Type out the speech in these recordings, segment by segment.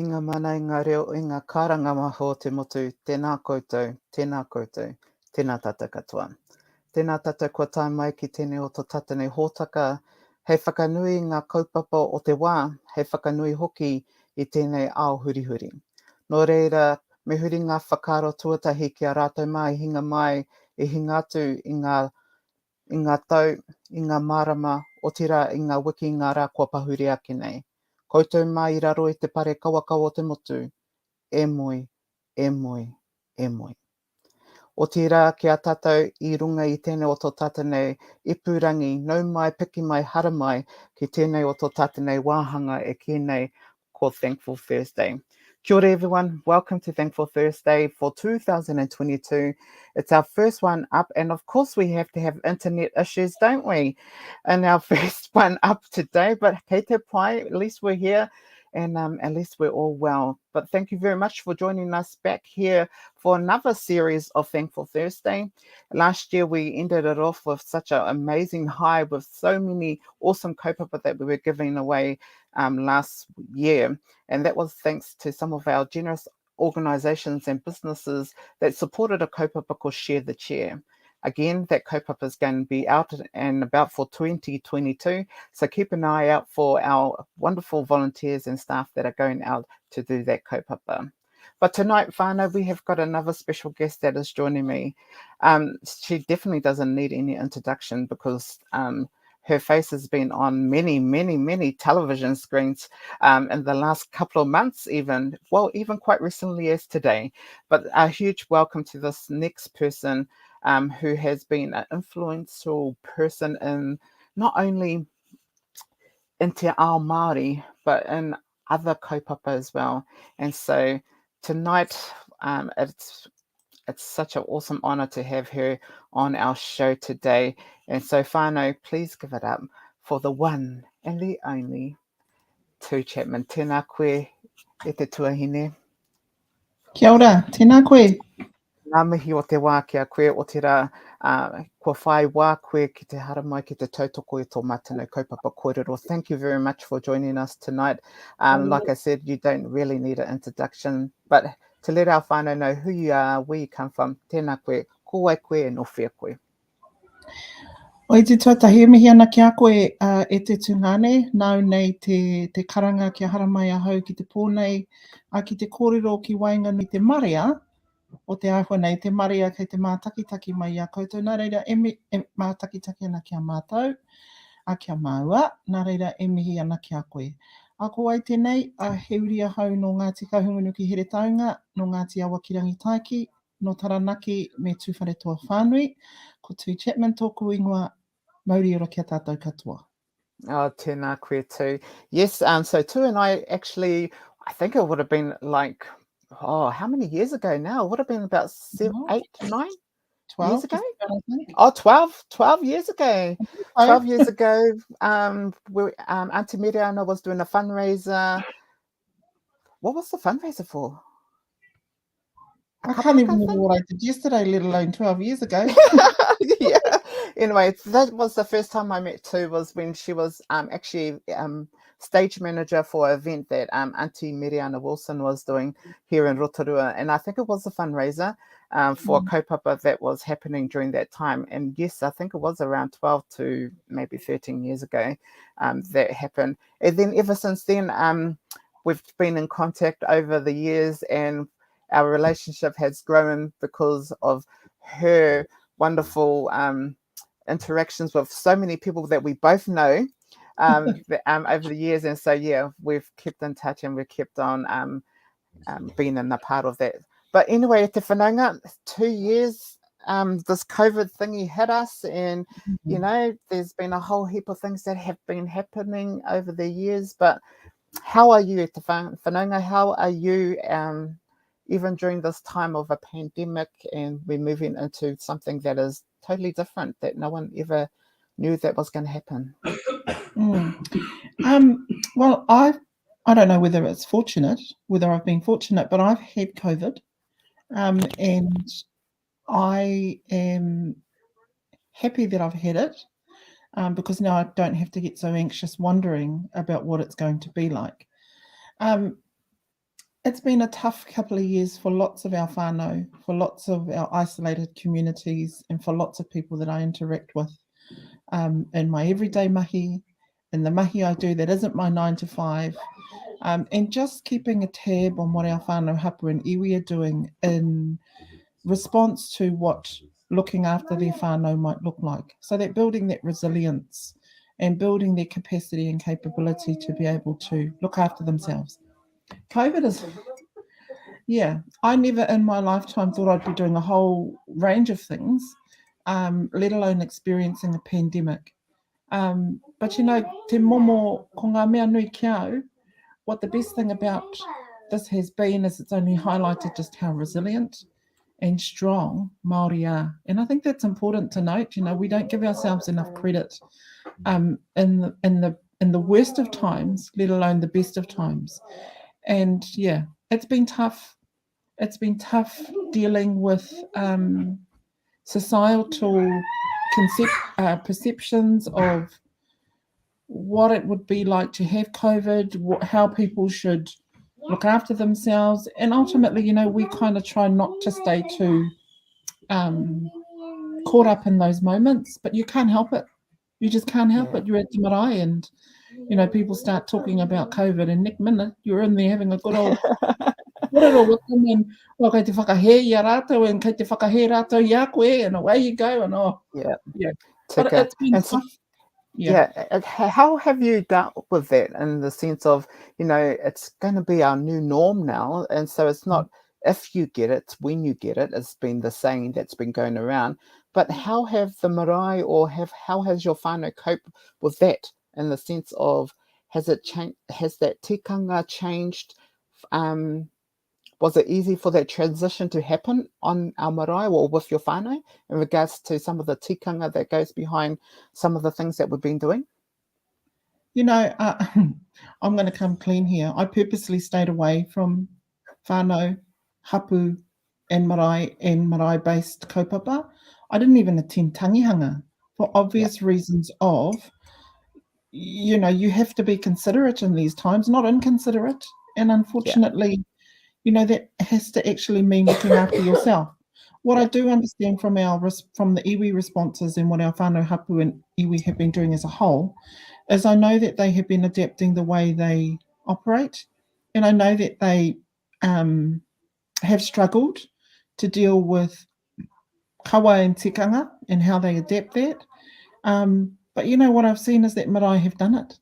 I ngā mana i ngā reo i ngā karanga maho te motu, tēnā koutou, tēnā tata katoa. Tēnā tata kua tae mai ki tēnei o tō tatane hōtaka, hei whakanui ngā kaupapa o te wā, hei whakanui hoki i tēnei ao hurihuri. Nō reira, me huri ngā whakaro tuatahi ki a rātou mai, hinga mai, i hinga atu i ngā tau, i ngā marama, o tira i ngā wiki ngā rā kua pahuri ake nei. Koutou mai i raro i te pare kawakawa o te motu, e moi, e moi, e moi. O tērā ki a tātou I runga I tēnei o tō tātanei ipurangi, nau mai, piki mai, hara mai, ki tēnei o tō tātanei wāhanga e kēnei ko Thankful Thursday. Kia ora everyone, welcome to Thankful Thursday for 2022. It's our first one up, and of course we have to have internet issues, don't we? And our first one up today, but kei te pai, at least we're here. And at least we're all well. But thank you very much for joining us back here for another series of Thankful Thursday. Last year, we ended it off with such an amazing high with so many awesome kaupapa that we were giving away last year. And that was thanks to some of our generous organizations and businesses that supported a kaupapa called Share the Chair. Again, that kaupapa is going to be out and about for 2022. So keep an eye out for our wonderful volunteers and staff that are going out to do that kaupapa. But tonight, whānau, we have got another special guest that is joining me. She definitely doesn't need any introduction because her face has been on many, many, many television screens in the last couple of months even quite recently as today. But a huge welcome to this next person who has been an influential person in not only in Te Ao Māori, but in other kaupapa as well. And so tonight, it's such an awesome honour to have her on our show today. And so whānau, please give it up for the one and the only Tu Chapman. Tēnā koe e te tuahine. Kia ora, tēnā koe. Ngā mihi o te wā kia koe o te rā, kua whai wā koe ki te hara mai ki te tautoko I tō mātano kaupapa korero. Thank you very much for joining us tonight. Like I said, you don't really need an introduction, but to let our whānau know who you are, where you come from, tēnā koe, ko ai koe e no whea koe. O te tuatahi mihi ana ki a koe e te tungane, nau nei te karanga ki a hara mai a hau ki te pōnei, a ki te kōrero ki wainganu te maria, o te ahua nei, te maria kei te mātakitaki mai a koutou. Nā reira, e mātakitaki ana ki a mātou, a ki a māua, nā reira, e mihi ana ki a koe. A ko ai tēnei, a heuri a hau no Ngāti Kahungunu ki Here Taunga, no Ngāti Awa ki Rangi Taiki, no Taranaki me Tūwhare Toa Whānui, ko Tu Chapman tōku ingoa, mauri ora kia tātou katoa. Oh, tēnā koe too. Yes, so Tu and I actually, I think it would have been like, how many years ago now? It would have been about 8, 9 years ago? 12 years ago. 12 years ago, Auntie Miriana was doing a fundraiser. What was the fundraiser for? I can't even remember what I did yesterday, let alone 12 years ago. Yeah. Anyway, that was the first time I met Tu, was when she was actually stage manager for an event that Auntie Miriana Wilson was doing here in Rotorua. And I think it was a fundraiser for a kaupapa that was happening during that time. And yes, I think it was around 12 to maybe 13 years ago that happened. And then ever since then, we've been in contact over the years, and our relationship has grown because of her wonderful interactions with so many people that we both know over the years. And so, yeah, we've kept in touch and we've kept on being in a part of that. But anyway, te whanaunga, 2 years, this COVID thingy hit us, and, you know, there's been a whole heap of things that have been happening over the years. But how are you, te whanaunga? How are you even during this time of a pandemic, and we're moving into something that is totally different, that no one ever knew that was going to happen? Well, I don't know whether I've been fortunate, but I've had COVID, and I am happy that I've had it, because now I don't have to get so anxious wondering about what it's going to be like. It's been a tough couple of years for lots of our whānau, for lots of our isolated communities, and for lots of people that I interact with in my everyday mahi, in the mahi I do that isn't my 9 to 5, and just keeping a tab on what our whānau hapa and iwi are doing in response to what looking after their whānau might look like. So that building that resilience and building their capacity and capability to be able to look after themselves. COVID is, Yeah, I never in my lifetime thought I'd be doing a whole range of things, let alone experiencing a pandemic. But you know, te momo ko ngā mea nui ki au, what the best thing about this has been is it's only highlighted just how resilient and strong Māori are. And I think that's important to note. You know, we don't give ourselves enough credit in the worst of times, let alone the best of times. And yeah, it's been tough. It's been tough dealing with societal perceptions of what it would be like to have COVID, how people should look after themselves. And ultimately, you know, we kind of try not to stay too caught up in those moments, but you can't help it. You just can't help it. You're at the marae and, you know, people start talking about COVID and next minute you're in there having a good old korero with them and, well, kei te whakahe ia rātou and kei te whakahe rātou ia koe and away you go and yeah. But it's been tough. How have you dealt with that in the sense of, you know, it's going to be our new norm now, and so it's not if you get it, when you get it. It's been the saying that's been going around. But how have the marae how has your whānau coped with that in the sense of, has it changed? Has that tikanga changed? Was it easy for that transition to happen on our marae or with your whānau in regards to some of the tikanga that goes behind some of the things that we've been doing? You know, I'm going to come clean here. I purposely stayed away from whānau, hapu, and marae-based kaupapa. I didn't even attend tangihanga for obvious reasons of, you know, you have to be considerate in these times, not inconsiderate. And unfortunately, you know, that has to actually mean looking after yourself. What I do understand from the iwi responses and what our whānau hapu and iwi have been doing as a whole is I know that they have been adapting the way they operate, and I know that they have struggled to deal with kawa and tikanga and how they adapt that. But you know what I've seen is that marae have done it.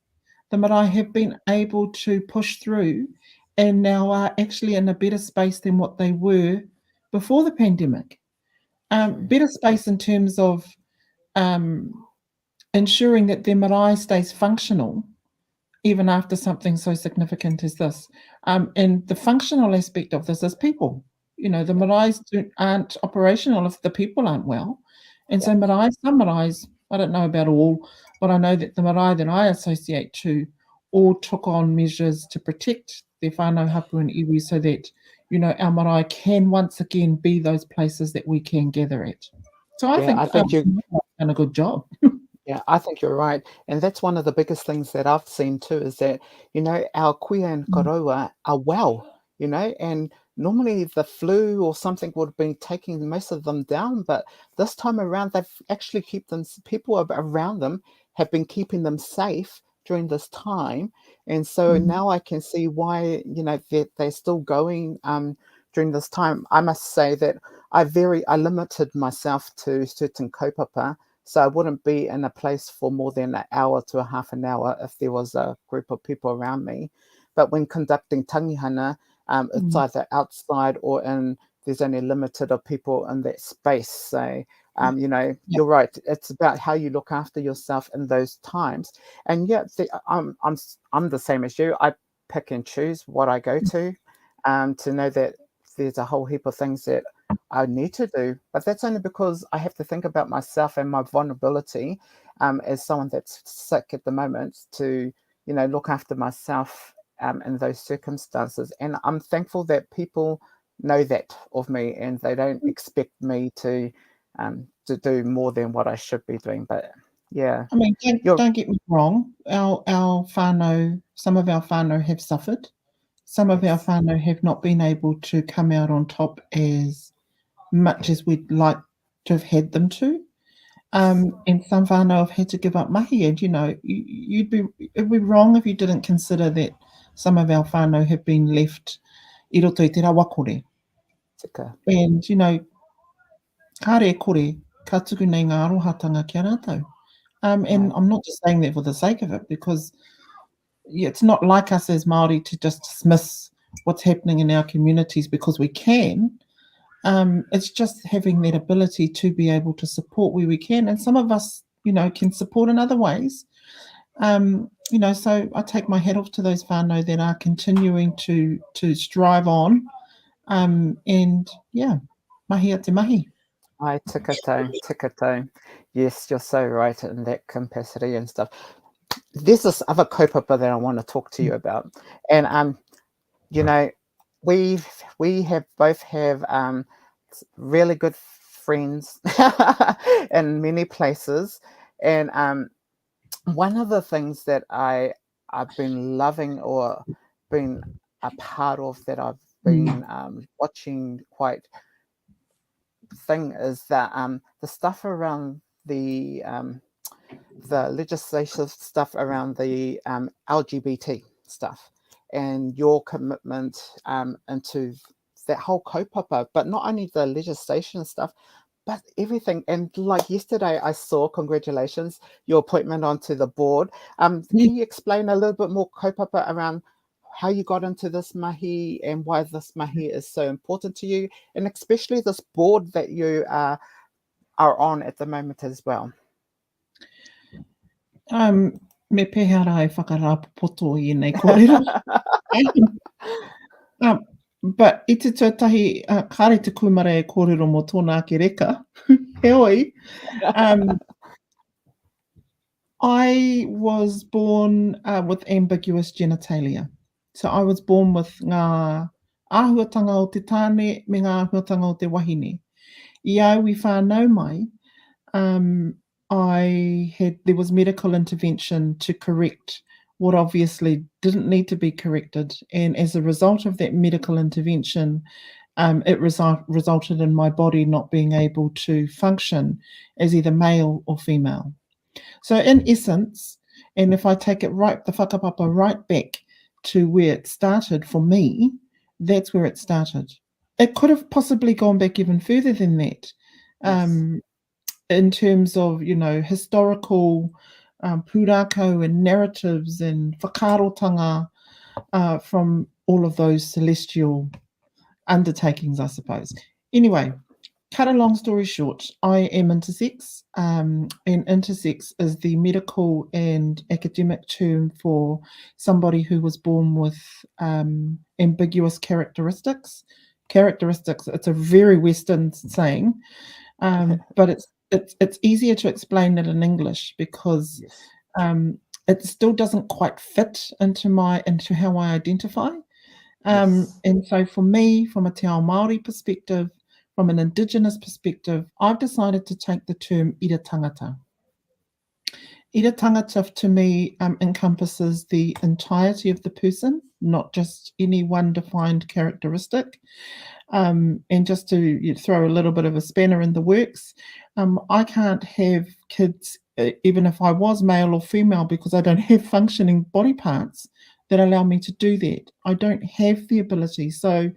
The marae have been able to push through and now are actually in a better space than what they were before the pandemic. Better space in terms of ensuring that their marae stays functional even after something so significant as this. And the functional aspect of this is people. You know, the marae aren't operational if the people aren't well. And so some marae, I don't know about all, but I know that the marae that I associate to all took on measures to protect their whānau hapu and iwi so that, you know, our marae can once again be those places that we can gather at. So I think you've done a good job. Yeah, I think you're right. And that's one of the biggest things that I've seen too, is that, you know, our kuia and korero are well, you know, and normally the flu or something would have been taking most of them down, but this time around they've actually people around them have been keeping them safe during this time. And so now I can see why, you know, they're still going during this time. I must say that I limited myself to certain kaupapa. So I wouldn't be in a place for more than an hour to a half an hour if there was a group of people around me. But when conducting tangihana, it's either outside or there's only limited of people in that space. So, you know, you're right. It's about how you look after yourself in those times. And I'm the same as you. I pick and choose what I go to know that there's a whole heap of things that I need to do, but that's only because I have to think about myself and my vulnerability as someone that's sick at the moment to, you know, look after myself in those circumstances. And I'm thankful that people know that of me and they don't expect me to do more than what I should be doing. But yeah, I mean, don't get me wrong. Our whānau, some of our whānau have suffered. Some of our whānau have not been able to come out on top as much as we'd like to have had them to. And some whānau have had to give up mahi. And, you know, it'd be wrong if you didn't consider that some of our whānau have been left I roto I te rawakore. And, you know, kāre kore, ka tuku nei ngā arohatanga kia rātou. And I'm not just saying that for the sake of it, because it's not like us as Māori to just dismiss what's happening in our communities because we can. It's just having that ability to be able to support where we can. And some of us, can support in other ways. So I take my hat off to those whānau that are continuing to strive on. And yeah, mahi a te mahi. Ai, tika tau. Yes, you're so right in that capacity and stuff. There's this other kaupapa that I want to talk to you about. And, we have both have really good friends in many places. And one of the things that I've been loving or been a part of that I've been watching quite thing is that the stuff around the legislative stuff around the LGBT stuff and your commitment into that whole kaupapa, but not only the legislation stuff, but everything. And like yesterday, I saw, congratulations, your appointment onto the board. Can you explain a little bit more kaupapa around how you got into this mahi and why this mahi is so important to you, and especially this board that you are on at the moment as well? Me pehara e whakarapopoto I nei korero. But I te tuatahi, kare te kumare e kōrero mō tōna ake reka. Heoi. I was born with ambiguous genitalia. So I was born with ngā āhuatanga o te tāne me ngā āhuatanga o te wahine. I Iwi whānau mai, there was medical intervention to correct what obviously didn't need to be corrected. And as a result of that medical intervention, it resulted in my body not being able to function as either male or female. So in essence, and if I take it right, the whakapapa right back to where it started for me, that's where it started. It could have possibly gone back even further than that. Yes. In terms of, historical pūrākau and narratives and whakarotanga from all of those celestial undertakings, I suppose. Anyway, cut a long story short, I am intersex, and intersex is the medical and academic term for somebody who was born with ambiguous characteristics. It's a very Western saying, but it's easier to explain it in English because it still doesn't quite fit into how I identify. And so for me, from a te ao Māori perspective, from an Indigenous perspective, I've decided to take the term ira tangata. Ira tangata to me encompasses the entirety of the person, not just any one defined characteristic. And just to throw a little bit of a spanner in the works, I can't have kids, even if I was male or female, because I don't have functioning body parts that allow me to do that. I don't have the ability. So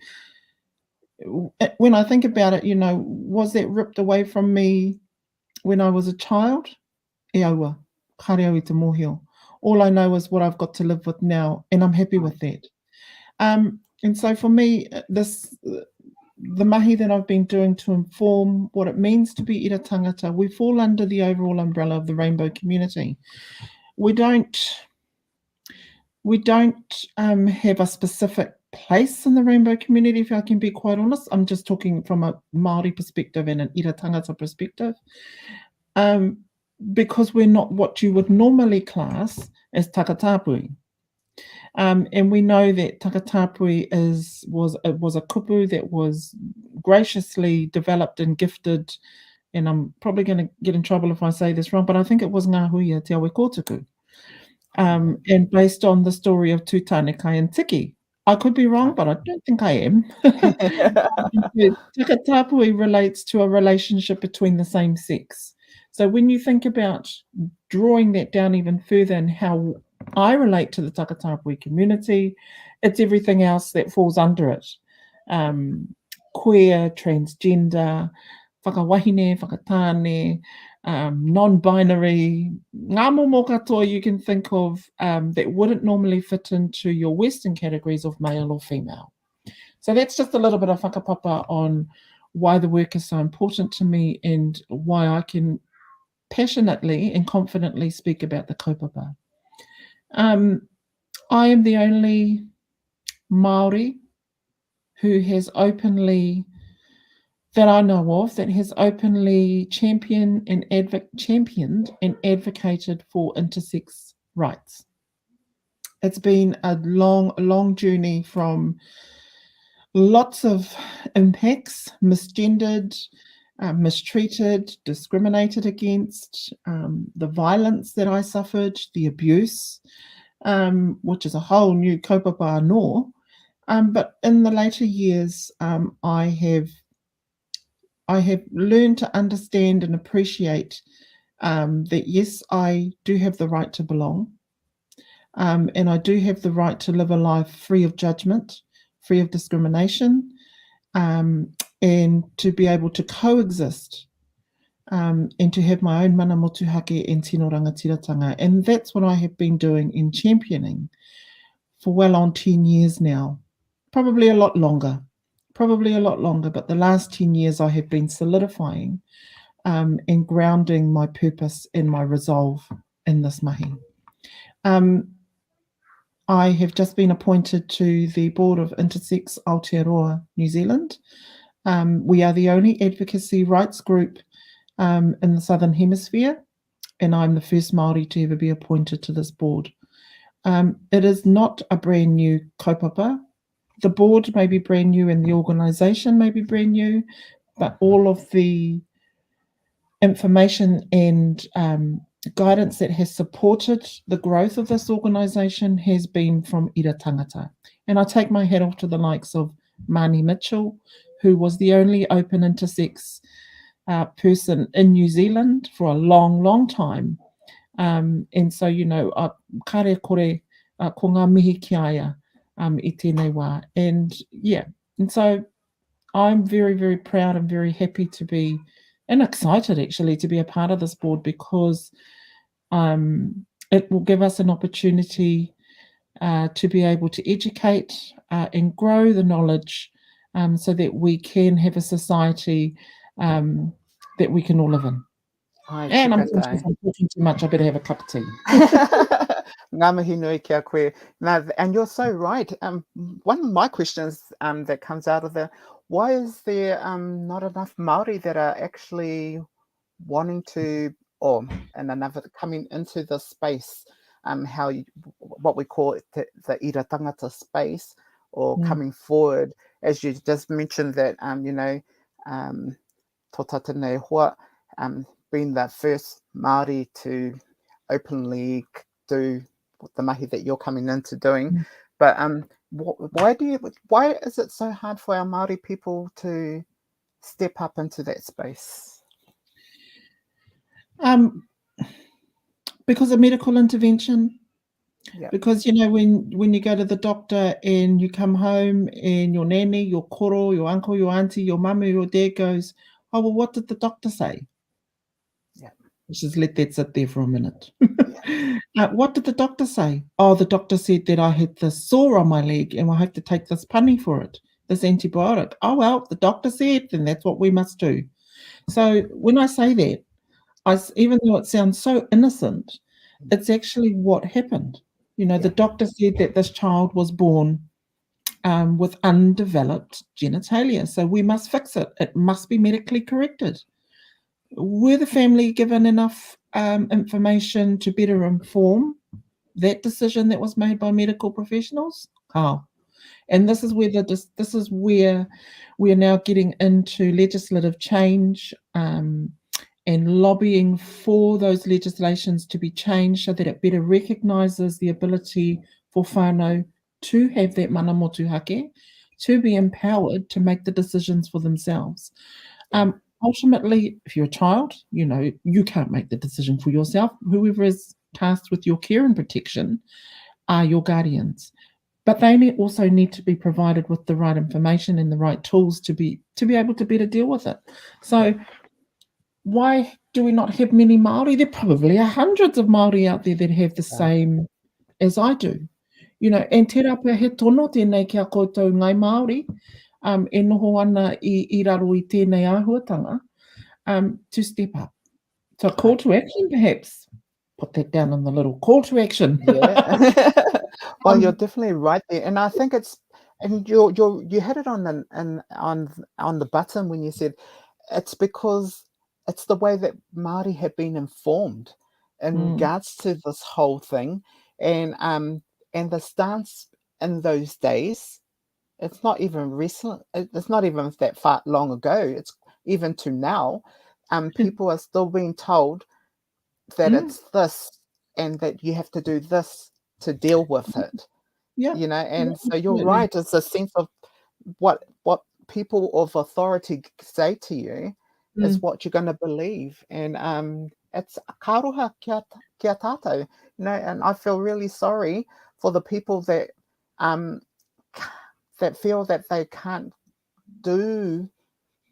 when I think about it, was that ripped away from me when I was a child? E aua, kare au I te mōhio. All I know is what I've got to live with now, and I'm happy with that. And so for me, the mahi that I've been doing to inform what it means to be ira tangata, we fall under the overall umbrella of the rainbow community. We don't have a specific place in the rainbow community, if I can be quite honest. I'm just talking from a Māori perspective and an ira tangata perspective, because we're not what you would normally class as takatapui. And we know that takatapui was a kupu that was graciously developed and gifted, and I'm probably going to get in trouble if I say this wrong, but I think it was Ngā Huia Te Awe Kōtuku. And based on the story of Tūtānekai and Tiki. I could be wrong, but I don't think I am. Takatapui relates to a relationship between the same sex. So when you think about drawing that down even further and how I relate to the takatapui community, it's everything else that falls under it. Queer, transgender, whakawahine, whakatāne, non-binary, ngā momo katoa you can think of that wouldn't normally fit into your Western categories of male or female. So that's just a little bit of whakapapa on why the work is so important to me and why I can passionately and confidently speak about the kaupapa. I am the only Māori who has openly, that I know of, that has openly championed and advocated for intersex rights. It's been a long journey from lots of impacts, misgendered, mistreated, discriminated against, the violence that I suffered, the abuse, which is a whole new kaupapa anō. But in the later years, I have learned to understand and appreciate that yes, I do have the right to belong, and I do have the right to live a life free of judgment, free of discrimination, and to be able to coexist, and to have my own mana motuhake and tino rangatiratanga. And that's what I have been doing in championing for well on 10 years now, probably a lot longer, but the last 10 years I have been solidifying and grounding my purpose and my resolve in this mahi. I have just been appointed to the board of Intersex Aotearoa, New Zealand. We are the only advocacy rights group in the Southern Hemisphere, and I'm the first Māori to ever be appointed to this board. It is not a brand new kaupapa. The board may be brand new and the organisation may be brand new, but all of the information and guidance that has supported the growth of this organisation has been from ira tangata. And I take my hat off to the likes of Mani Mitchell, who was the only open intersex person in New Zealand for a long time. And so, you know, kare kore ko ngā mihi ki aia I tēnei wā. And yeah, and so I'm very proud and very happy to be, and excited actually, to be a part of this board, because it will give us an opportunity to be able to educate and grow the knowledge so that we can have a society that we can all live in. And I'm talking too much, I better have a cup of tea. Ngā mihi nui kia koe. Now, and you're so right. One of my questions that comes out of there, why is there not enough Māori that are actually wanting to, or and another coming into the space, what we call it, the ira tangata space, or coming forward, as you just mentioned that tō Tēnei Hoa, being the first Māori to openly do the mahi that you're coming into doing. But why is it so hard for our Māori people to step up into that space? Because of medical intervention. Yep. Because, you know, when you go to the doctor and you come home and your nanny, your koro, your uncle, your auntie, your mama, your dad goes, oh, well, what did the doctor say? Yeah. Let's just let that sit there for a minute. What did the doctor say? Oh, the doctor said that I had this sore on my leg and I have to take this pani for it, this antibiotic. Oh, well, the doctor said, then that's what we must do. So when I say that, even though it sounds so innocent, it's actually what happened. You know, the doctor said that this child was born with undeveloped genitalia, so we must fix it. It must be medically corrected. Were the family given enough information to better inform that decision that was made by medical professionals? How? And this is where we are now getting into legislative change and lobbying for those legislations to be changed so that it better recognises the ability for whānau to have that mana motuhake, to be empowered to make the decisions for themselves. Ultimately, if you're a child, you know, you can't make the decision for yourself. Whoever is tasked with your care and protection are your guardians. but they also need to be provided with the right information and the right tools to be able to better deal with it. So why do we not have many Māori? There probably are hundreds of Māori out there that have the same as I do. You know, and te rapa he tono tēnei kia koutou ngai Māori, e noho ana I raro I tēnei āhuatanga, to step up. So call to action, perhaps. Put that down on the little call to action. Yeah. Well, you're definitely right there, and I think it's, and you hit it on the button when you said it's because it's the way that Māori have been informed in regards to this whole thing, and the stance in those days. It's not even recent. It's not even that far long ago. It's even to now. People are still being told that it's this and that you have to do this to deal with it. Yeah. You know, and so you're absolutely. right. It's a sense of what people of authority say to you is what you're going to believe, and it's karoha kia tātou. You know, and I feel really sorry for the people that that feel that they can't do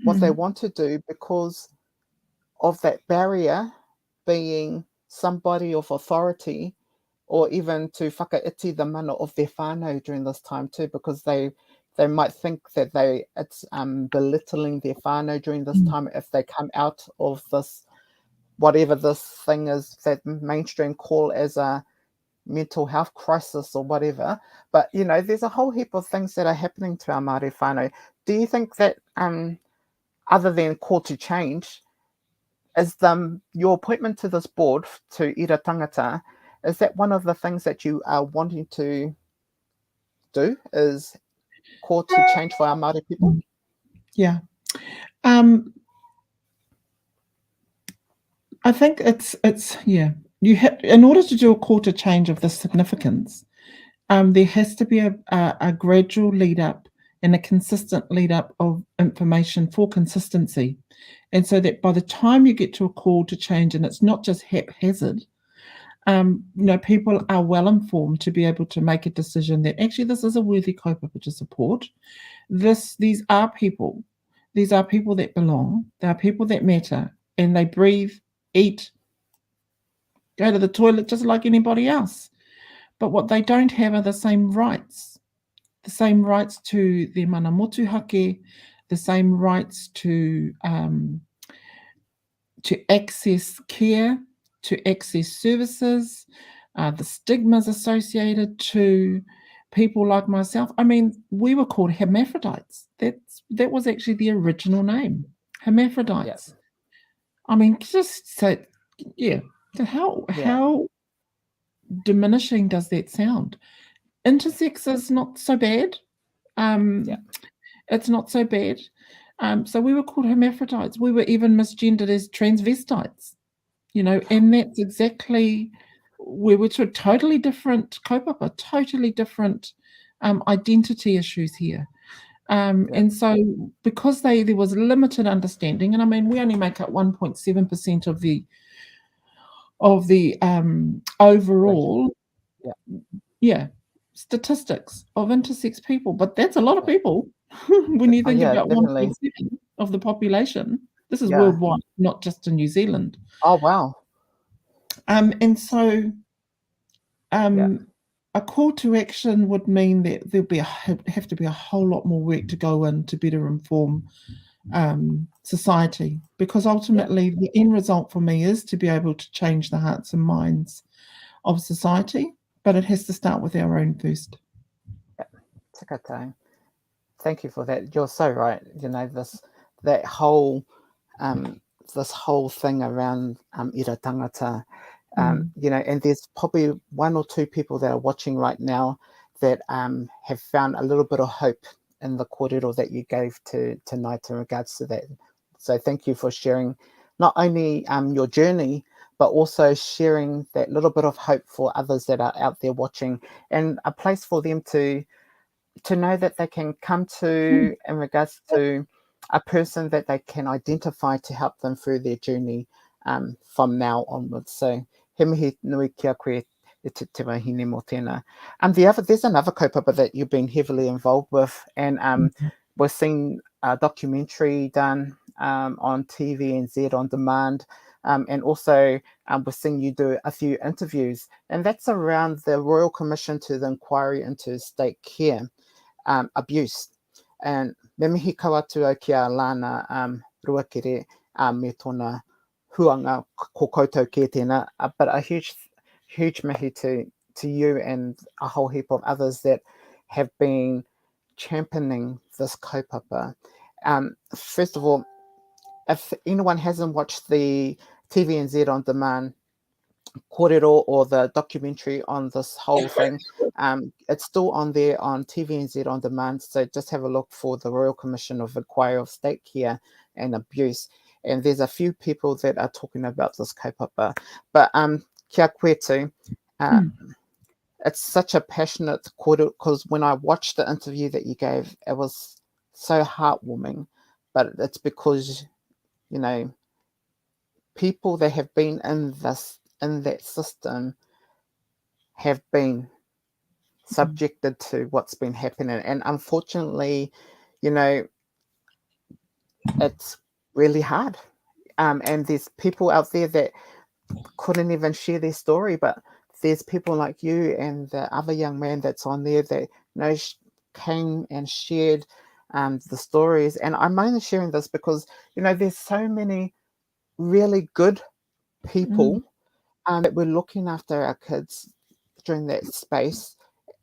what they want to do because of that barrier being somebody of authority, or even to whakaiti the mana of their whānau during this time too, because they might think that it's belittling their whānau during this time if they come out of this, whatever this thing is that mainstream call as a mental health crisis or whatever. But you know, there's a whole heap of things that are happening to our Māori whānau. Do you think that other than call to change, is your appointment to this board to Ira Tangata, is that one of the things that you are wanting to do, is call to change for our Māori people? Yeah. I think it's yeah. In order to do a call to change of this significance, there has to be a gradual lead up and a consistent lead up of information for consistency. And so that by the time you get to a call to change, and it's not just haphazard, you know, people are well informed to be able to make a decision that actually this is a worthy kaupapa to support. These are people that belong. They are people that matter, and they breathe, eat, go to the toilet just like anybody else. But what they don't have are the same rights to their mana motu hake, the same rights to access care, to access services, the stigmas associated to people like myself. I mean, we were called hermaphrodites. That was actually the original name, hermaphrodites. Yeah. I mean, just so, yeah. So how diminishing does that sound? Intersex is not so bad. It's not so bad. So we were called hermaphrodites. We were even misgendered as transvestites, you know, and that's exactly where we're totally different kaupapa, totally different identity issues here. And so because there was limited understanding, and I mean, we only make up 1.7% of the overall statistics of intersex people, but that's a lot of people when you think about 1.7 of the population. This is worldwide, not just in New Zealand. Oh wow. And so a call to action would mean that there'll have to be a whole lot more work to go in to better inform society, because ultimately the end result for me is to be able to change the hearts and minds of society, but it has to start with our own first. Thank you for that. You're so right. You know, this whole thing around ira tangata, you know, and there's probably one or two people that are watching right now that have found a little bit of hope in the korero that you gave tonight in regards to that. So thank you for sharing not only your journey, but also sharing that little bit of hope for others that are out there watching, and a place for them to know that they can come to in regards to a person that they can identify to help them through their journey from now onwards. So he mihi nui kia koe te wahine mo tēnā. There's another kaupapa that you've been heavily involved with, and we're seeing a documentary done on TVNZ on demand, and also we're seeing you do a few interviews, and that's around the Royal Commission to the Inquiry into State Care Abuse. And me mihi kawatu au kia lana ruakere me tōna huanga ko koutou ke tēnā, but a huge mihi to you and a whole heap of others that have been championing this kaupapa. First of all, if anyone hasn't watched the TVNZ on demand korero or the documentary on this whole thing, it's still on there on TVNZ on demand, so just have a look for the Royal Commission of Inquiry of State Care and Abuse, and there's a few people that are talking about this kaupapa. But kia koe tū, it's such a passionate korero, because when I watched the interview that you gave, it was so heartwarming, but it's because, you know, people that have been in that system have been subjected to what's been happening, and unfortunately, you know, it's really hard, and there's people out there that couldn't even share their story, but there's people like you and the other young man that's on there that, you know, came and shared the stories. And I'm only sharing this because, you know, there's so many really good people that were looking after our kids during that space,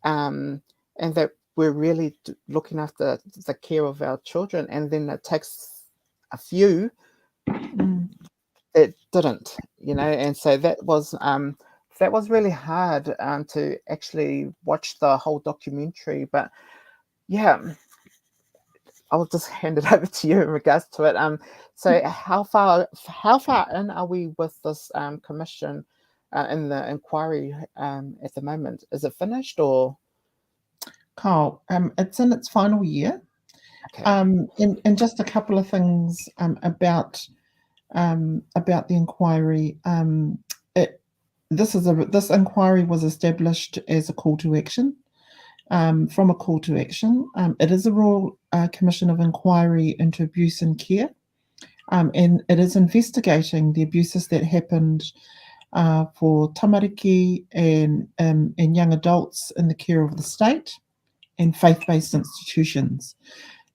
and that we're really looking after the care of our children, and then it takes a few that didn't, you know, and so that was really hard to actually watch the whole documentary. But yeah, I'll just hand it over to you in regards to it. So how far in are we with this commission in the inquiry at the moment? Is it finished or? Kyle, it's in its final year. Okay. And just a couple of things about the inquiry. This inquiry was established as a call to action. From a call to action, it is a Royal Commission of Inquiry into Abuse and Care, and it is investigating the abuses that happened for tamariki and young adults in the care of the state and faith-based institutions.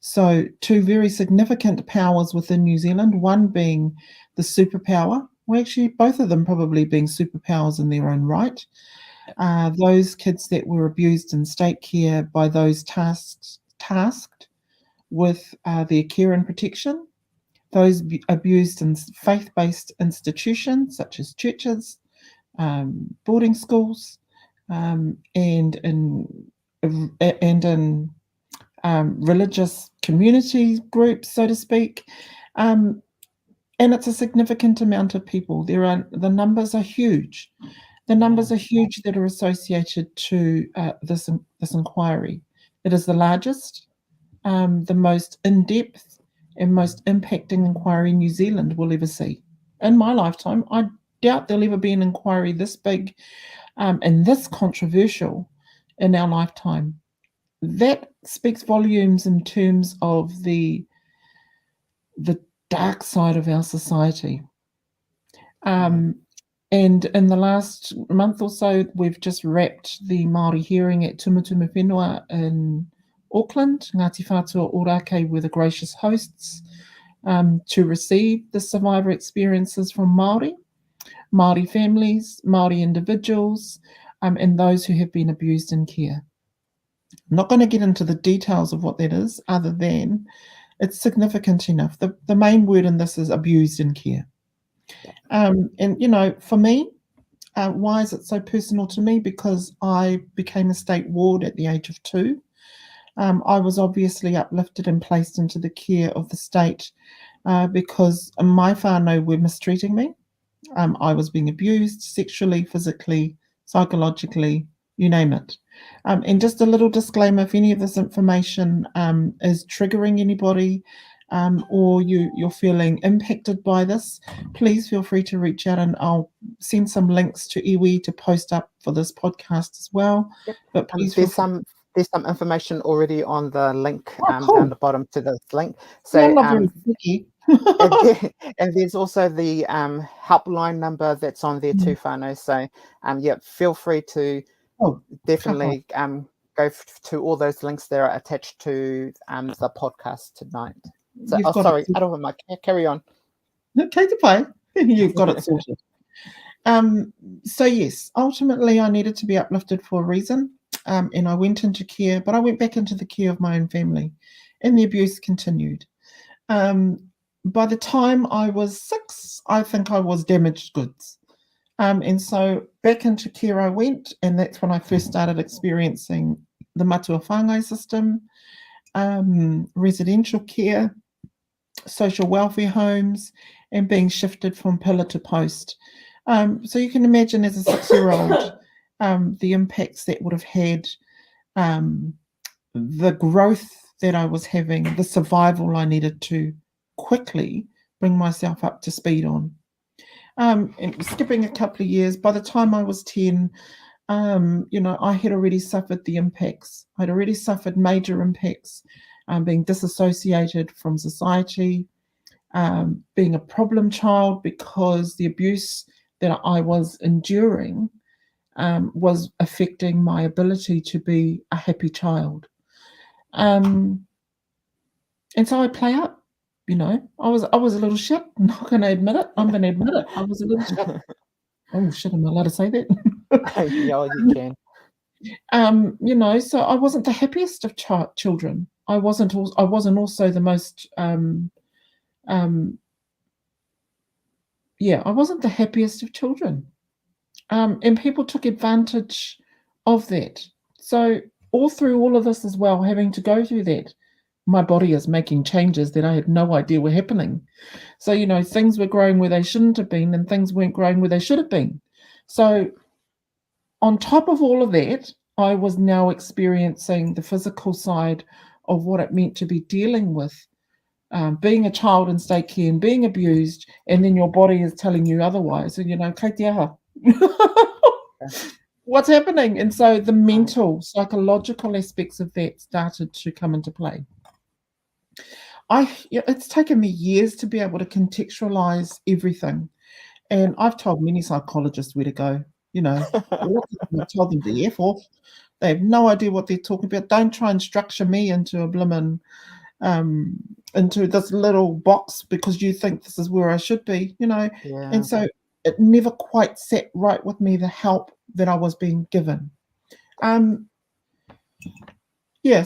So two very significant powers within New Zealand, one being the superpower, well, actually both of them probably being superpowers in their own right. Those kids that were abused in state care by those tasked with their care and protection, those abused in faith-based institutions such as churches, boarding schools, and in religious community groups, so to speak. And it's a significant amount of people. The numbers are huge. The numbers are huge that are associated to this inquiry. It is the largest, the most in-depth and most impacting inquiry New Zealand will ever see. In my lifetime, I doubt there'll ever be an inquiry this big and this controversial in our lifetime. That speaks volumes in terms of the dark side of our society. And in the last month or so, we've just wrapped the Māori hearing at Tumatuma Whenua in Auckland. Ngāti Whātua Ōrākei were the gracious hosts to receive the survivor experiences from Māori families, Māori individuals, and those who have been abused in care. I'm not going to get into the details of what that is, other than it's significant enough. The main word in this is abused in care. And, you know, for me, why is it so personal to me? Because I became a state ward at the age of 2. I was obviously uplifted and placed into the care of the state because my whānau were mistreating me. I was being abused sexually, physically, psychologically, you name it. And just a little disclaimer, if any of this information is triggering anybody, or you're feeling impacted by this, please feel free to reach out, and I'll send some links to Iwi to post up for this podcast as well. Yep. But please feel free. There's some information already on the link Oh, down cool. the bottom to this link. Yeah, I'm So not very picky. and there's also the helpline number that's on there too, whānau. So yeah, feel free to definitely go to all those links that are attached to the podcast tonight. So, sorry, Aroha, Mike, carry on. Okay, bye. You've got it sorted. So yes, ultimately I needed to be uplifted for a reason, and I went into care, but I went back into the care of my own family, and the abuse continued. By the time I was 6, I think I was damaged goods. And so back into care I went, and that's when I first started experiencing the matua whāngai system, residential care, social welfare homes, and being shifted from pillar to post. So you can imagine as a 6-year-old the impacts that would have had, the growth that I was having, the survival I needed to quickly bring myself up to speed on. And skipping a couple of years, by the time I was 10, I had already suffered the impacts. I'd already suffered major impacts, being disassociated from society, being a problem child because the abuse that I was enduring was affecting my ability to be a happy child. And so I play up, I was a little shit. I'm not going to admit it. I'm going to admit it. I was a little shit. Oh shit, am I allowed to say that? Yeah, you can. So I wasn't the happiest of children. I wasn't also the most I wasn't the happiest of children. And people took advantage of that. So all through all of this as well, having to go through that, my body is making changes that I had no idea were happening. So, things were growing where they shouldn't have been, and things weren't growing where they should have been. So on top of all of that, I was now experiencing the physical side of what it meant to be dealing with being a child in state care and being abused, and then your body is telling you otherwise. And, kei te aha. What's happening? And so the mental, psychological aspects of that started to come into play. It's taken me years to be able to contextualize everything. And I've told many psychologists where to go. I've told them to F off. They have no idea what they're talking about. Don't try and structure me into a blimmin', into this little box because you think this is where I should be, Yeah. And so it never quite sat right with me, the help that I was being given.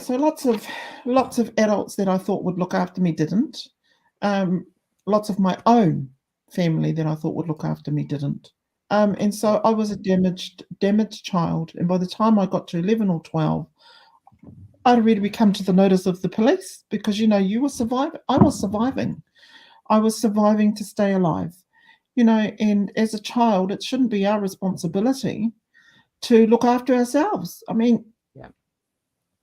So lots of adults that I thought would look after me didn't. Lots of my own family that I thought would look after me didn't. And so I was a damaged child. And by the time I got to 11 or 12, I'd already come to the notice of the police because, you were surviving. I was surviving. I was surviving to stay alive. And as a child, it shouldn't be our responsibility to look after ourselves. I mean,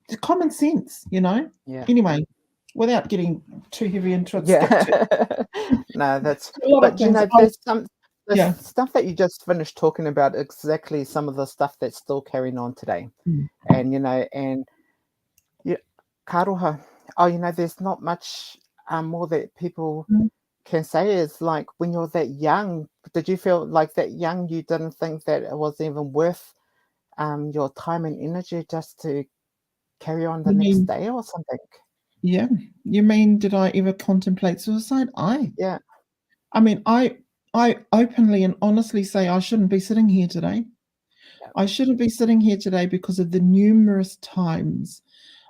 it's common sense, Yeah. Anyway, without getting too heavy into it. Yeah. No, that's. But there's some stuff that you just finished talking about. Exactly, some of the stuff that's still carrying on today, and karoha. There's not much more that people can say. Is like when you're that young. Did you feel like that young? You didn't think that it was even worth your time and energy just to carry on the next day or something? Yeah. You mean, did I ever contemplate suicide? Yeah. I mean, I openly and honestly say I shouldn't be sitting here today. Yeah. I shouldn't be sitting here today because of the numerous times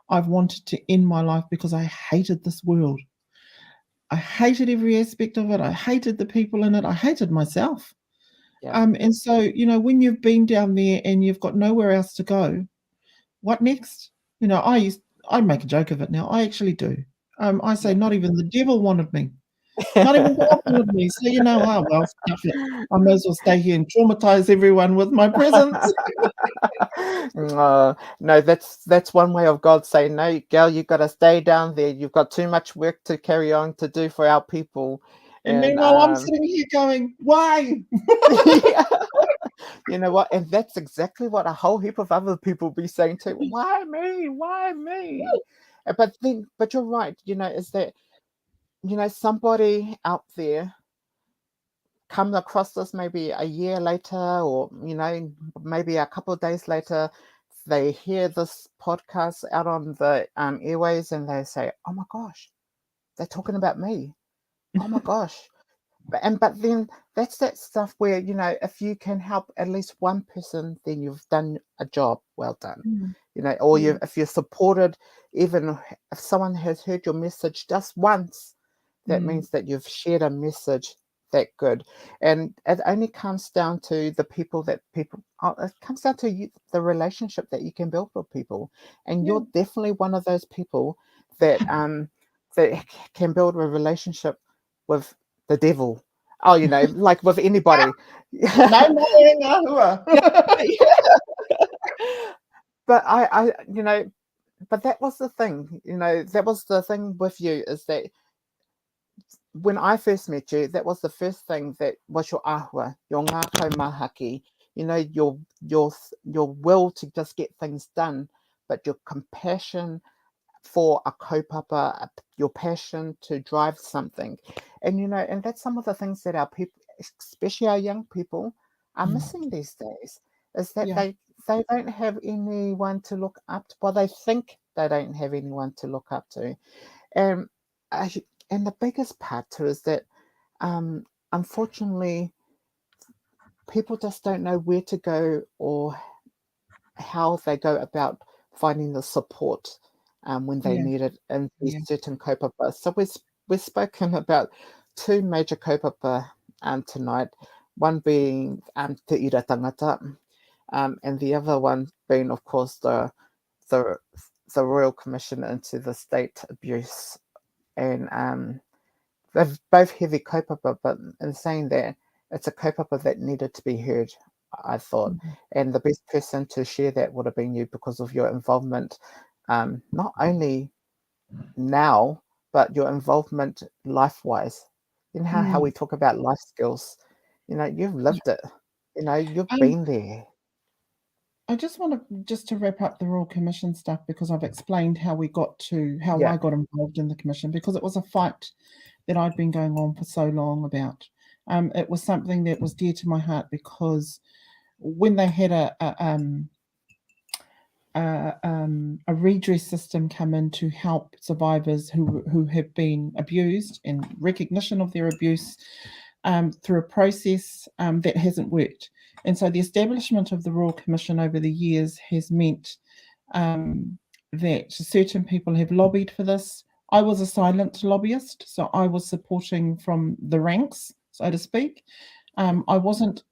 I've wanted to end my life because I hated this world. I hated every aspect of it. I hated the people in it. I hated myself. Yeah. And so, when you've been down there and you've got nowhere else to go, what next? I make a joke of it now. I actually do. I say not even the devil wanted me. Not even talking with me. So, well, stuff it. I may as well stay here and traumatize everyone with my presence. No, that's one way of God saying, no, girl, you've got to stay down there. You've got too much work to carry on to do for our people. And meanwhile, I'm sitting here going, why? Yeah. You know what? And that's exactly what a whole heap of other people be saying too. Why me? Why me? But you're right, is that, somebody out there comes across this maybe a year later, or, maybe a couple of days later, they hear this podcast out on the airways and they say, oh my gosh, they're talking about me. Oh my gosh. But then that's that stuff where, if you can help at least one person, then you've done a job well done. Or if you're supported, even if someone has heard your message just once, that means that you've shared a message that good. And it only comes down to it comes down to the relationship that you can build with people. And you're definitely one of those people that that can build a relationship with the devil. Oh, like with anybody. But but that was the thing, that was the thing with you, is that when I first met you, that was the first thing that was your ahua, your ngākau mahaki, your will to just get things done, but your compassion for a kaupapa, your passion to drive something. And, and that's some of the things that our people, especially our young people, are missing these days, is that they don't have anyone to look up to. Well, they think they don't have anyone to look up to. And the biggest part too is that, unfortunately, people just don't know where to go or how they go about finding the support when they need it in these certain kaupapa. So we've spoken about two major kaupapa tonight, one being Te Ira Tangata, and the other one being, of course, the Royal Commission into the State Abuse. And they're both heavy kaupapa, but in saying that, it's a kaupapa that needed to be heard, I thought. And the best person to share that would have been you, because of your involvement, not only now, but your involvement life-wise. How we talk about life skills. You've lived it. You've been there. I just want to wrap up the Royal Commission stuff, because I've explained how I got involved in the Commission, because it was a fight that I'd been going on for so long about. It was something that was dear to my heart, because when they had a redress system come in to help survivors who have been abused, and recognition of their abuse through a process that hasn't worked. And so the establishment of the Royal Commission over the years has meant that certain people have lobbied for this. I was a silent lobbyist, so I was supporting from the ranks, so to speak. I wasn't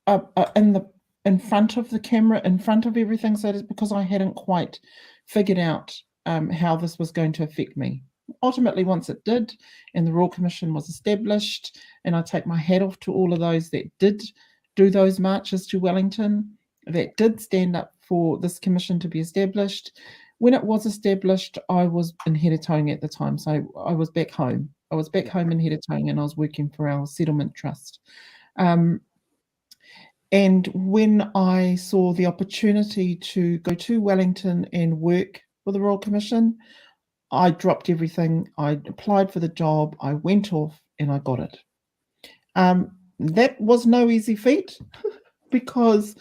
in front of the camera, in front of everything, so it's because I hadn't quite figured out how this was going to affect me. Ultimately, once it did, and the Royal Commission was established, and I take my hat off to all of those that did do those marches to Wellington, that did stand up for this commission to be established. When it was established, I was in Heretaunga at the time, so I was back home. I was back home in Heretaunga, and I was working for our settlement trust. And when I saw the opportunity to go to Wellington and work for the Royal Commission, I dropped everything. I applied for the job. I went off and I got it. That was no easy feat, because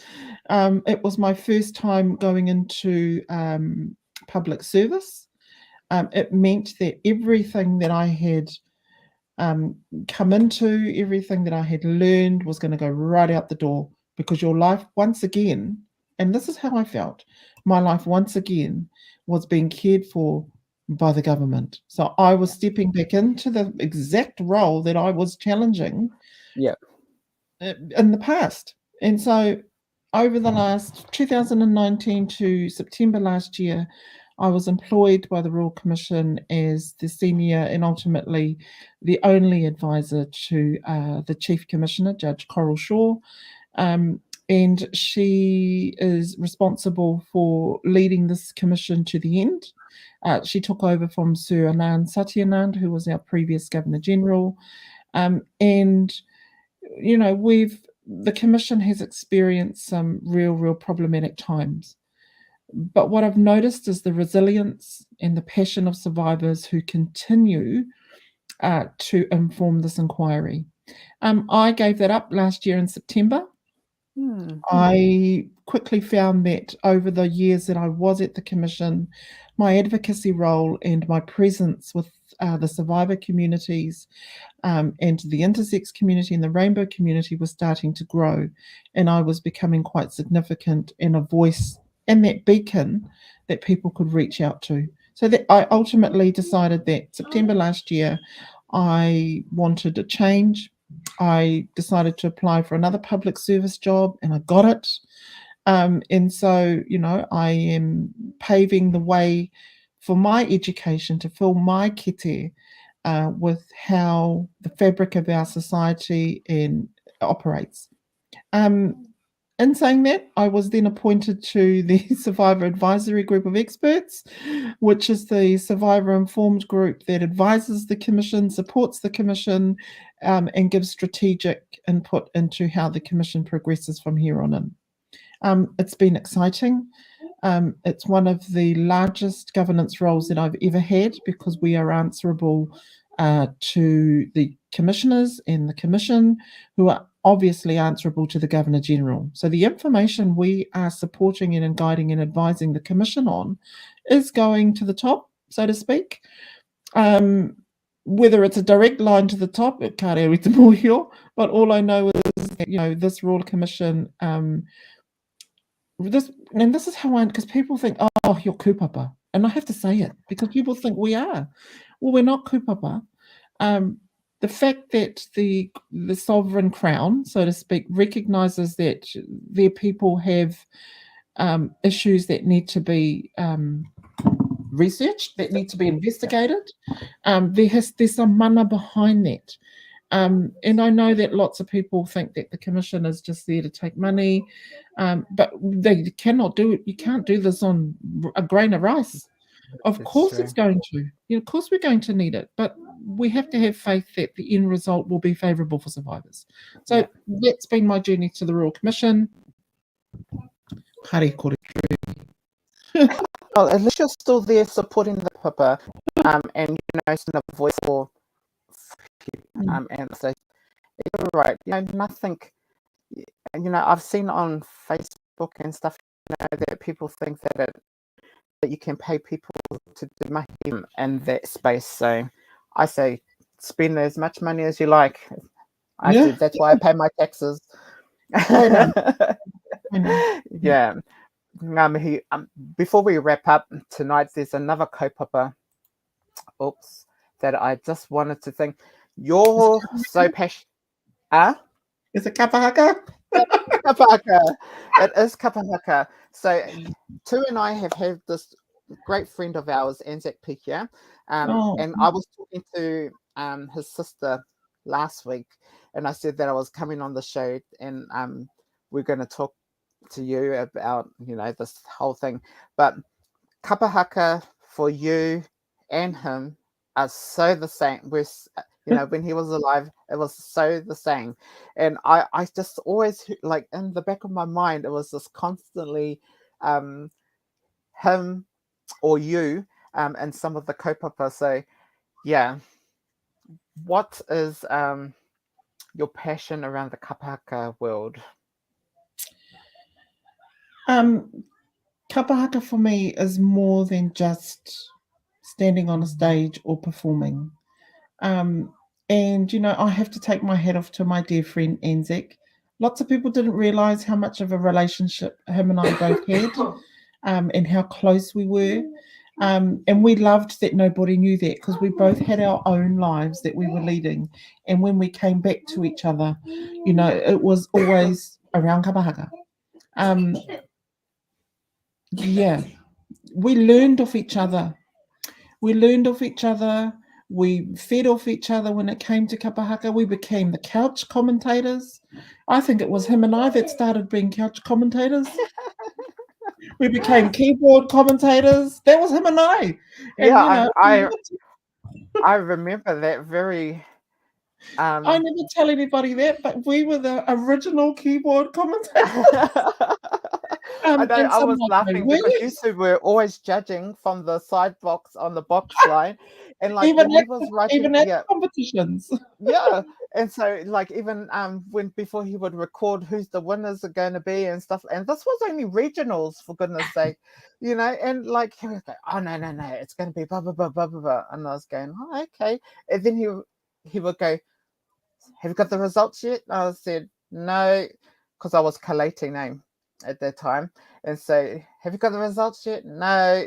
it was my first time going into public service. It meant that everything that I had come into, everything that I had learned, was going to go right out the door, because your life once again, and this is how I felt, my life once again was being cared for by the government. So I was stepping back into the exact role that I was challenging in the past. And so over the last 2019 to September last year, I was employed by the Royal Commission as the senior and ultimately the only advisor to the Chief Commissioner, Judge Coral Shaw. And she is responsible for leading this commission to the end. She took over from Sir Anand Satyanand, who was our previous Governor General. And, you know, the commission has experienced some real problematic times. But what I've noticed is the resilience and the passion of survivors who continue to inform this inquiry. I gave that up last year in September. I quickly found that over the years that I was at the Commission, my advocacy role and my presence with the survivor communities and the intersex community and the rainbow community was starting to grow, and I was becoming quite significant and a voice and that beacon that people could reach out to. So that I ultimately decided that September last year, I wanted a change. I decided to apply for another public service job and I got it. And so, you know, I am paving the way for my education to fill my kete with how the fabric of our society operates. In saying that, I was then appointed to the Survivor Advisory Group of Experts, which is the survivor informed group that advises the Commission, supports the Commission, and gives strategic input into how the Commission progresses from here on in. It's been exciting. It's one of the largest governance roles that I've ever had because we are answerable to the commissioners and the Commission, who are obviously answerable to the Governor General. So the information we are supporting and guiding and advising the Commission on is going to the top, so to speak. Whether it's a direct line to the top, it can't Iwi Te Whau, but all I know is that, you know, this Royal Commission, this is how because people think, oh, you're kaupapa. And I have to say it because people think we are. Well, we're not kaupapa. The fact that the sovereign crown, so to speak, recognises that their people have issues that need to be researched, that need to be investigated. There's some mana behind that. And I know that lots of people think that the Commission is just there to take money, but they cannot do it. You can't do this on a grain of rice. Of course it's going to. Of course we're going to need it, but we have to have faith that the end result will be favourable for survivors. So that's been my journey to the Royal Commission. Well, at least you're still there supporting the papa, and you know, a voice for people, and so you're right. You know, nothing. You know, I've seen on Facebook and stuff, you know, that people think that you can pay people to do mahi in that space. So I say spend as much money as you like. I said that's why I pay my taxes. I know. Yeah. Before we wrap up tonight, there's another kaupapa. That I just wanted to think. You're so passionate. Is it kapa haka? Kapa haka. It is kapa haka. So, Tu and I have had this great friend of ours, Anzac Pikia, and I was talking to his sister last week, and I said that I was coming on the show, and we're going to talk to you about, you know, this whole thing. But kapa haka for you and him are so the same. We're, you know, when he was alive, it was so the same. And I just always, like, in the back of my mind, it was just constantly him or you and some of the kaupapa. So, yeah. What is your passion around the kapa haka world? Kapa haka for me is more than just standing on a stage or performing. And, you know, I have to take my hat off to my dear friend Anzac. Lots of people didn't realise how much of a relationship him and I both had, and how close we were. And we loved that nobody knew that because we both had our own lives that we were leading. And when we came back to each other, you know, it was always around kapa haka. Yeah. we learned off each other. We learned off each other. We fed off each other when it came to kapa haka. We became the couch commentators. I think it was him and I that started being couch commentators. We became keyboard commentators. That was him and I. And Yeah, I remember that very. I never tell anybody that, but we were the original keyboard commentators. I know, And I some was might go, laughing because really? you two were always judging from the side box on the box line, and like Even when he at was writing, even at the competitions. yeah, and so like even when before he would record who's the winners are going to be and stuff, and this was only regionals for goodness sake, and like he would go, oh no, it's going to be blah blah blah blah blah blah, and I was going, oh okay, and then he would go, have you got the results yet? And I said no, because I was collating name at that time, and so have you got the results yet? No,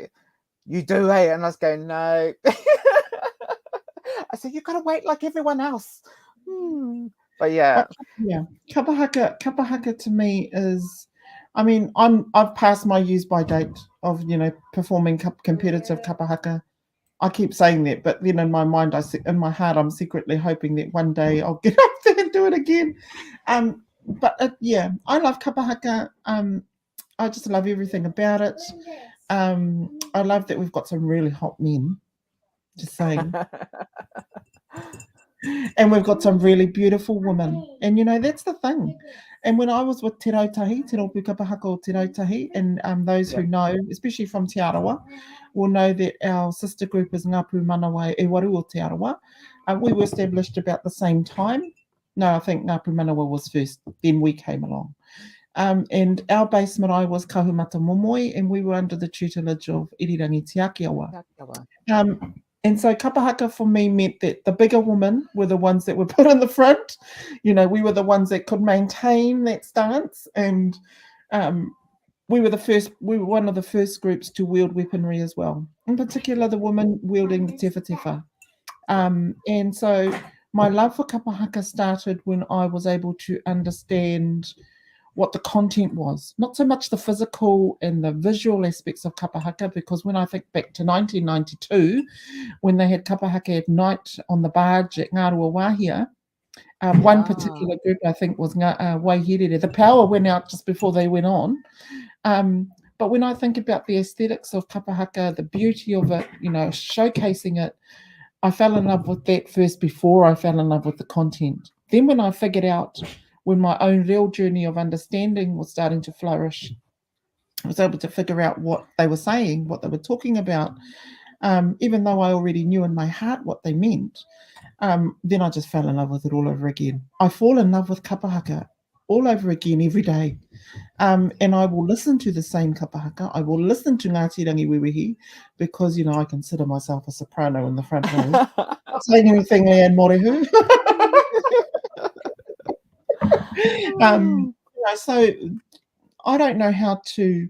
you do, eh? And I was going no. I said, you've got to wait like everyone else. But yeah. Kapa haka to me is, I mean, I've passed my use by date of performing competitive kapa haka. I keep saying that, but then in my mind, in my heart, I'm secretly hoping that one day I'll get up there and do it again. But I love kapa haka. I just love everything about it. I love that we've got some really hot men. Just saying. And we've got some really beautiful women. And, that's the thing. And when I was with Te Rautahi, Te Ropu Kapa Haka o Te Rautahi, and those who know, especially from Te Arawa, will know that our sister group is Ngāpu Manawa e Waru o Te Arawa. We were established about the same time. No, I think Ngāpu Manawa was first, then we came along. And our base marae was Kahumata Momoi, and we were under the tutelage of Irirangi Te Aotearoa. And so kapa haka for me meant that the bigger women were the ones that were put in the front. We were the ones that could maintain that stance. And we were one of the first groups to wield weaponry as well. In particular, the women wielding the tefa tefa. And so my love for kapa haka started when I was able to understand what the content was, not so much the physical and the visual aspects of kapa haka, because when I think back to 1992, when they had kapa haka at night on the barge at Ngārua Wahia, one particular group I think was Waiherere. The power went out just before they went on. But when I think about the aesthetics of kapa haka, the beauty of it, showcasing it, I fell in love with that first before I fell in love with the content. Then when I figured out, when my own real journey of understanding was starting to flourish, I was able to figure out what they were saying, what they were talking about, even though I already knew in my heart what they meant. Then I just fell in love with it all over again. I fall in love with kapa haka all over again every day. And I will listen to the same kapa haka. I will listen to Ngāti Rangi Wewehi because, I consider myself a soprano in the front row. Not saying anything, Leanne Morehu. So I don't know how to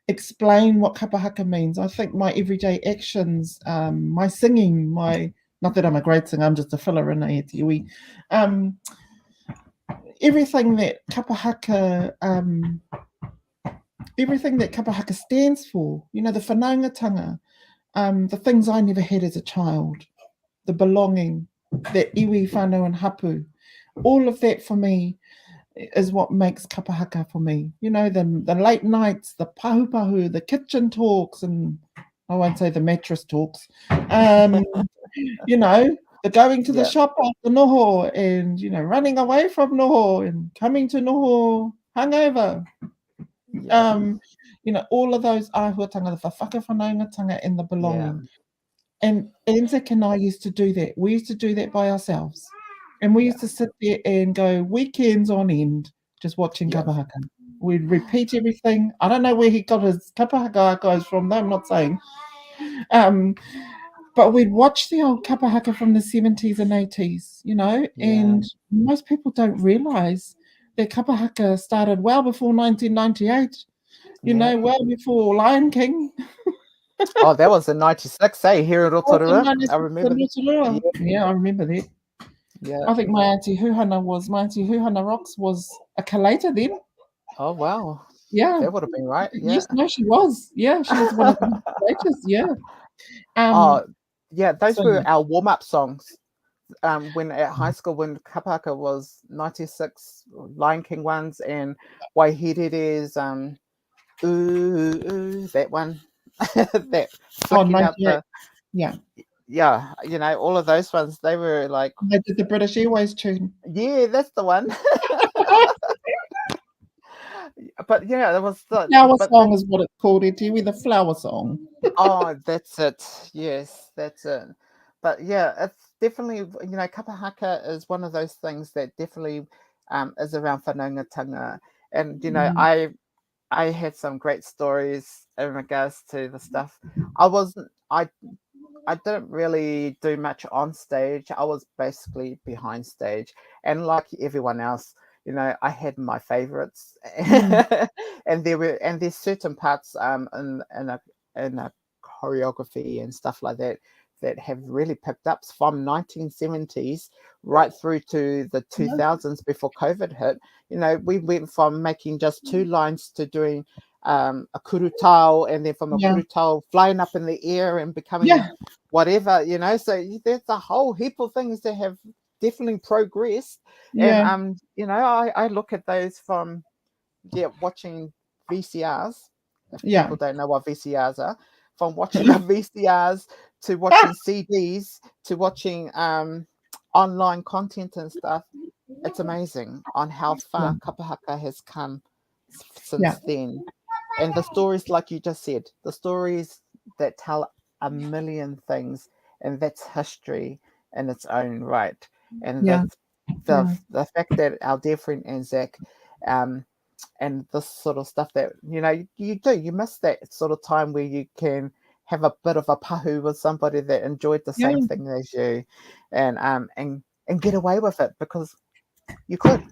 explain what kapa haka means. I think my everyday actions, my singing, not that I'm a great singer, I'm just a filler in Aotearoa. Everything that kapa haka stands for, the whanaungatanga, the things I never had as a child, the belonging, that iwi, whānau and hapu, all of that for me is what makes kapa haka for me. The late nights, the pahu, the kitchen talks, and I won't say the mattress talks. The going to the shop after noho, and running away from noho and coming to noho hungover. All of those āhuatanga, the whakawhanaungatanga and the belonging. And Anzac and I used to do that. We used to do that by ourselves. And we used to sit there and go weekends on end just watching kapa haka. We'd repeat everything. I don't know where he got his kapa haka archives from, though I'm not saying. But we'd watch the old kapa haka from the 70s and 80s, and most people don't realise that kapa haka started well before 1998, well before Lion King. Oh, that was in 96, here in Rotorua. I remember. Yeah, I remember that. Yeah. I think my Auntie Huhana Rocks was a collator then. Oh, wow. Yeah. That would have been right. Yeah. Yes, no, she was. Yeah, she was one of the greatest. Yeah. Oh, yeah. Those So were our warm-up songs. When at high school, when kapaka was 96 Lion King ones, and Waihirere's ooh, ooh, that one, that oh, flicking out 98. the, Yeah. yeah, all of those ones, they were like, They did the British Airways tune. yeah, that's the one. But yeah, it was the, Flower but song that, is what it's called, Etiwi, the flower song. oh, that's it. Yes, that's it. But yeah, it's definitely, kapa haka is one of those things that definitely is around whanaungatanga. And, Mm. I had some great stories in regards to the stuff. I wasn't, I didn't really do much on stage. I was basically behind stage, and like everyone else, I had my favorites, Mm. and there's certain parts in a choreography and stuff like that that have really picked up from 1970s right through to the Yeah. 2000s before COVID hit. We went from making just two lines to doing a kurutao, and then from a Yeah. kurutao flying up in the air and becoming Yeah. whatever. So there's a whole heap of things that have definitely progressed. And Yeah. I look at those from, watching VCRs. If Yeah. people don't know what VCRs are, from watching the VCRs to watching CDs to watching online content and stuff. It's amazing on how Yeah. far kapahaka has come Yeah. since then. And the stories, like you just said, the stories that tell a million things, and that's history in its own right. And Yeah. Yeah. the fact that our dear friend Anzac, um, and this sort of stuff that you miss that sort of time where you can have a bit of a pahu with somebody that enjoyed the Yeah. same thing as you, and get away with it, because you could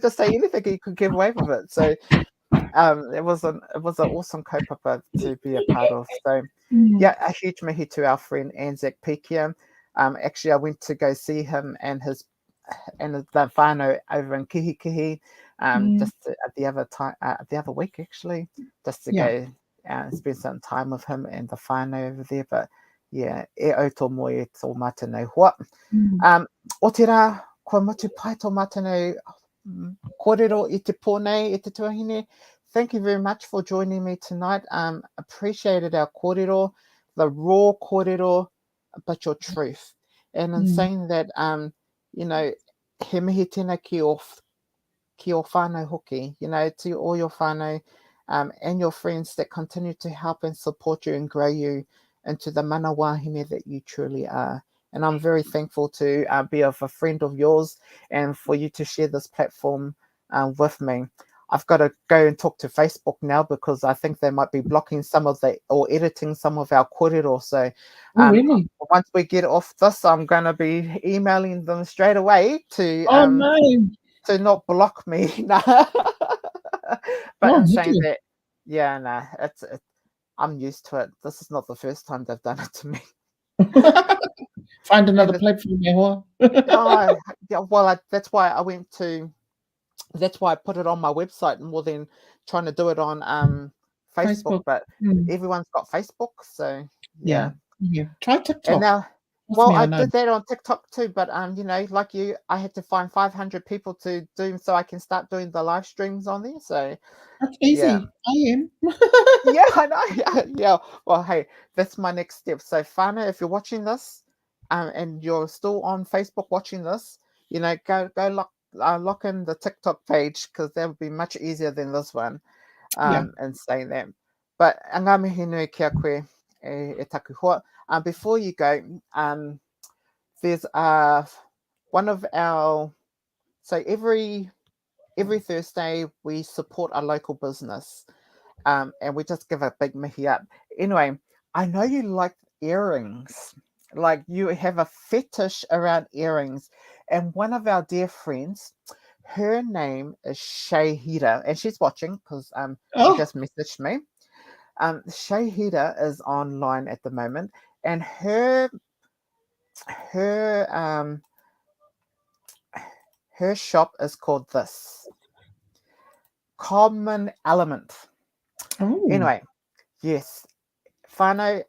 just say anything, you could get away with it. So it was an awesome kaupapa to be a part of. So Mm. yeah, a huge mihi to our friend Anzac Pikia. Actually, I went to go see him and the whānau over in Kihikihi, Mm. the other week actually, just to Yeah. go spend some time with him and the whānau over there. But yeah, e au tō moe e tō mātanau hoa. Mm. O te rā, kua motu pai tō mātanau korero i te pōnei, i te tuahine. Thank you very much for joining me tonight. Appreciated our korero, the raw korero, but your truth. And in Mm. saying that, he mihi tēnā ki o whānau hoki, to all your whānau and your friends that continue to help and support you and grow you into the mana wāhine that you truly are. And I'm very thankful to be of a friend of yours and for you to share this platform with me. I've got to go and talk to Facebook now, because I think they might be blocking or editing some of our korero. So Oh, really? once we get off this, I'm going to be emailing them straight away Oh, no. to not block me. But Oh, in saying niki. that, yeah, nah, I'm used to it. This is not the first time they've done it to me. Find another And platform, e hoa. oh, yeah, well, that's why I went to. That's why I put it on my website more than trying to do it on Facebook. Facebook. But Mm. everyone's got Facebook, so Yeah. yeah. Yeah. Try And TikTok. now, Trust well, me, I I know. did that on TikTok too, but like you, I had to find 500 people to do so I can start doing the live streams on there. So That's yeah, easy. I am. yeah, I know. Yeah. Well, hey, that's my next step. So Fana, if you're watching this, and you're still on Facebook watching this, go lock in the TikTok page, because that would be much easier than this one. Yeah. And saying that. But ngā mihi nui kia koe e taku hoa. Before you go, there's one of our, so every Thursday we support a local business, and we just give a big mihi up. Anyway, I know you like earrings, like you have a fetish around earrings, and one of our dear friends, her name is Shahida, and she's watching because she Oh, just messaged me. Shahida is online at the moment, and her her shop is called this. common element. Oh. Anyway, yes, whānau,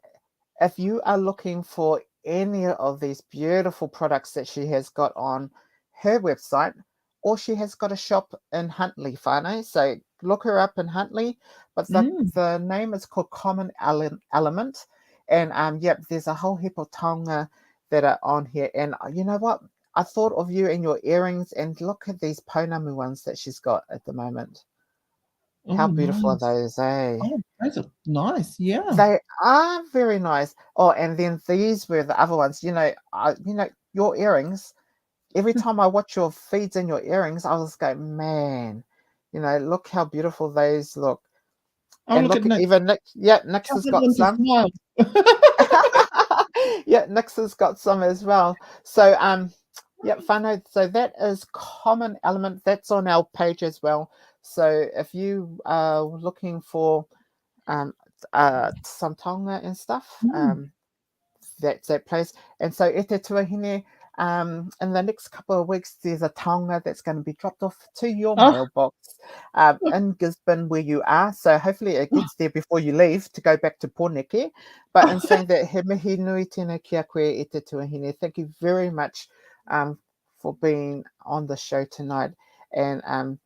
if you are looking for any of these beautiful products that she has got on her website, or she has got a shop in Huntly, whānau, so look her up in Huntly, but the name is called Common Element, and yep, there's a whole heap of taonga that are on here, and you know what? I thought of you and your earrings, and look at these pounamu ones that she's got at the moment. How Oh, beautiful are nice. those, eh? Oh, those are nice. Yeah. They are very nice. Oh, and then these were the other ones. Your earrings. Every time I watch your feeds and your earrings, I was going, man, look how beautiful those look. Oh, And look look, at Nick. even Nick, yeah, Nix Tell has that got one to some. smile. Yeah, Nix has got some as well. So, yeah, whānau. So that is Common Element. That's on our page as well. So if you are looking for some taonga and stuff, that's that place. And so e te tuahine, in the next couple of weeks, there's a taonga that's going to be dropped off to your Oh, mailbox in Gisborne where you are. So hopefully it gets there before you leave to go back to Pōneke. But in saying that, he mihi nui tēnā kia koe e te tuahine. Thank you very much for being on the show tonight. And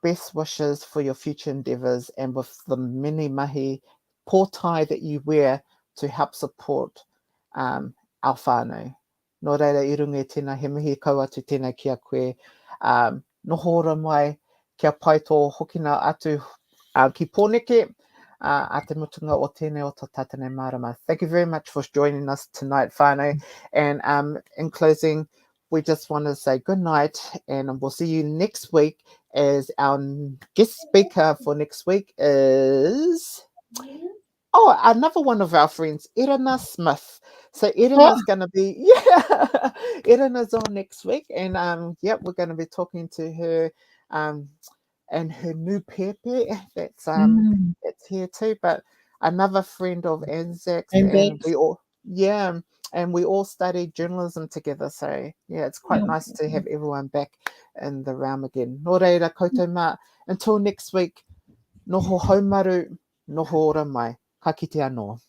best wishes for your future endeavours and with the many mahi pōtai that you wear to help support our whānau. Nō reira, i runga e tēnā, he mihi kaua tu tēnā kia koe. Noho ora mai, kia pai tō hokina atu ki Pōneke, a te mutunga o tēnei o tō tātane marama. Thank you very much for joining us tonight, whānau. And in closing, we just want to say good night, and we'll see you next week. As our guest speaker for next week is another one of our friends, Irina Smith. So Irina's going to be Irina's on next week, and we're going to be talking to her and her new pepe that's here too. But another friend of Anzac's, and we all studied journalism together. So yeah, it's quite nice to have everyone back in the realm again. Nō reira, koutou mā. Until next week, noho haumaru, noho ora mai. Ka kite anō.